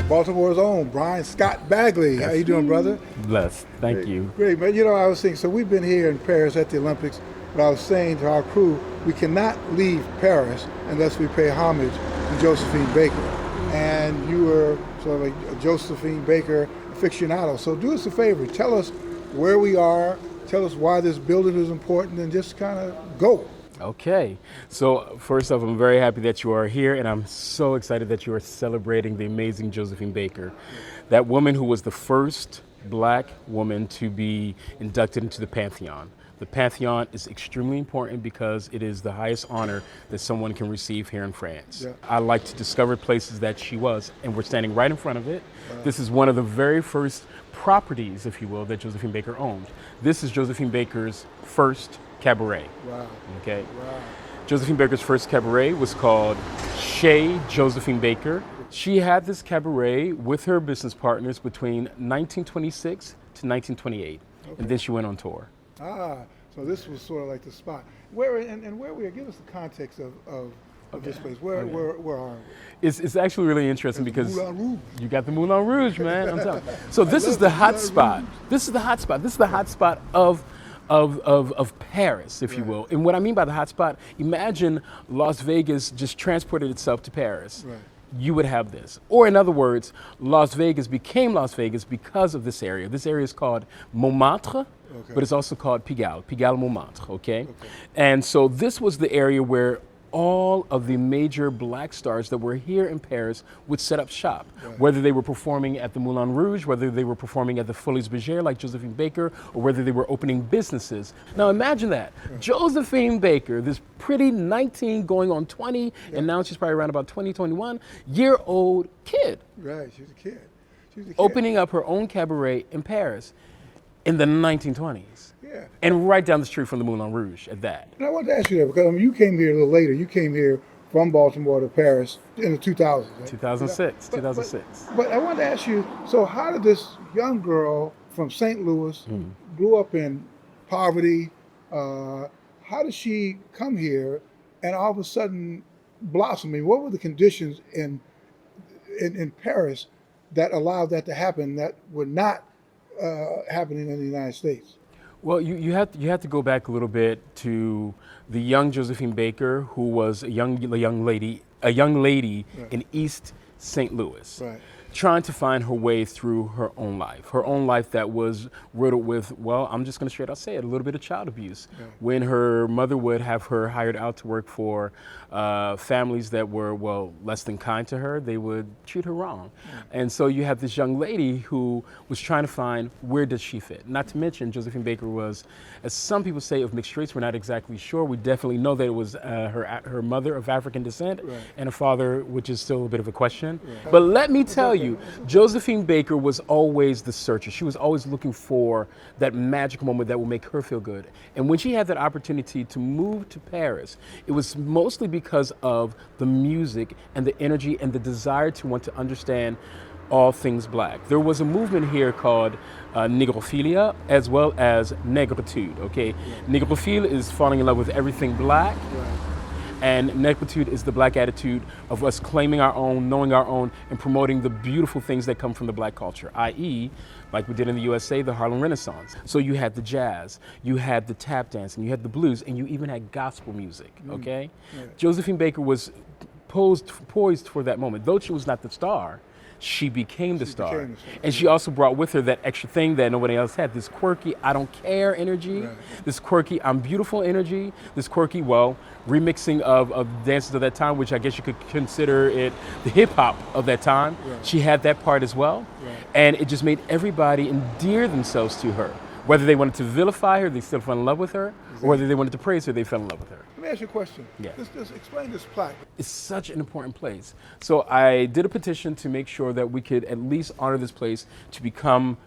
Baltimore's own Brian Scott Bagley. How you doing, brother? Blessed. Thank you. Great, man. You know, I was thinking, so we've been here in Paris at the Olympics, but I was saying to our crew, we cannot leave Paris unless we pay homage to Josephine Baker. And you were sort of a Josephine Baker aficionado. So do us a favor, tell us where we are, tell us why this building is important, and just kind of go. Okay. So first off, I'm very happy that you are here, and I'm so excited that you are celebrating the amazing Josephine Baker, that woman who was the first black woman to be inducted into the Pantheon. The Pantheon is extremely important because it is the highest honor that someone can receive here in France. Yeah. I like to discover places that she was, and we're standing right in front of it. This is one of the very first properties, if you will, that Josephine Baker owned. This is Josephine Baker's first cabaret. Wow. Okay. Wow. Josephine Baker's first cabaret was called Chez Josephine Baker. She had this cabaret with her business partners between 1926 to 1928, and then she went on tour. Ah, so this was sort of like the spot. Where and where we are? Give us the context of this place. Where are we? It's actually really interesting because Moulin Rouge. you got the Moulin Rouge, man. I'm telling you. So this is the hot spot. This is the hot spot. This is the hot spot of Paris, if you will. And what I mean by the hot spot, imagine Las Vegas just transported itself to Paris. Right. You would have this. Or in other words, Las Vegas became Las Vegas because of this area. This area is called Montmartre, but it's also called Pigalle Montmartre, okay? And so this was the area where all of the major black stars that were here in Paris would set up shop, whether they were performing at the Moulin Rouge, whether they were performing at the flourished like Josephine Baker, or whether they were opening businesses. Now imagine that. Josephine Baker, this pretty 19 going on 20, and now she's probably around about 20, 21-year-old kid. Right, she's a kid. Opening up her own cabaret in Paris in the 1920s. Yeah. And right down the street from the Moulin Rouge at that. And I wanted to ask you that because you came here a little later. You came here from Baltimore to Paris in the 2000s. Right? 2006, 2006. But I wanted to ask you, so how did this young girl from St. Louis, grew up in poverty, how did she come here and all of a sudden blossom? I mean, what were the conditions in Paris that allowed that to happen that were not happening in the United States? Well, you have to go back a little bit to the young Josephine Baker, who was a young lady in East St. Louis, trying to find her way through her own life that was riddled with, well, I'm just going to straight out say it, a little bit of child abuse. When her mother would have her hired out to work for families that were, well, less than kind to her, they would treat her wrong. And so you have this young lady who was trying to find where does she fit. Not to mention Josephine Baker was, as some people say, of mixed race. We're not exactly sure. We definitely know that it was her mother of African descent and a father, which is still a bit of a question. But let me tell you, Josephine Baker was always the searcher. She was always looking for that magic moment that will make her feel good. And when she had that opportunity to move to Paris, it was mostly because of the music and the energy and the desire to want to understand all things black. There was a movement here called negrophilia as well as negritude, okay? Negrophile is falling in love with everything black. And negritude is the black attitude of us claiming our own, knowing our own, and promoting the beautiful things that come from the black culture, i.e., like we did in the USA, the Harlem Renaissance. So you had the jazz, you had the tap dancing, you had the blues, and you even had gospel music, okay? Josephine Baker was poised for that moment. Though she was not the star, she became the star. And she also brought with her that extra thing that nobody else had, this quirky, I don't care energy, this quirky, I'm beautiful energy, this quirky, well, remixing of dances of that time, which I guess you could consider it the hip hop of that time. She had that part as well. And it just made everybody endear themselves to her. Whether they wanted to vilify her, they still fell in love with her, or whether they wanted to praise her, they fell in love with her. Let me ask you a question. Just explain this plaque. It's such an important place. So I did a petition to make sure that we could at least honor this place to become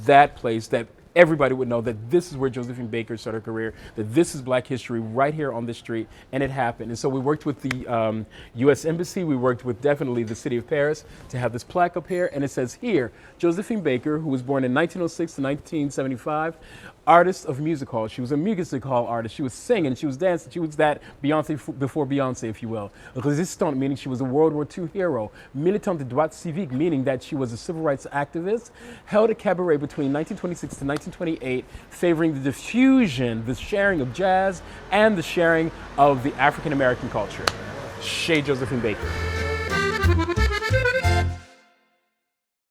that place that everybody would know that this is where Josephine Baker started her career, that this is black history right here on this street, and it happened. And so we worked with the U.S. Embassy, we worked with definitely the city of Paris to have this plaque up here, and it says here, Josephine Baker, who was born in 1906 to 1975, artist of music hall. She was a music hall artist. She was singing, she was dancing. She was that Beyonce before Beyonce, if you will. Résistante, meaning she was a World War II hero. Militante de droite civique, meaning that she was a civil rights activist. Held a cabaret between 1926 to 1928, favoring the diffusion, the sharing of jazz, and the sharing of the African American culture. Chez Josephine Baker.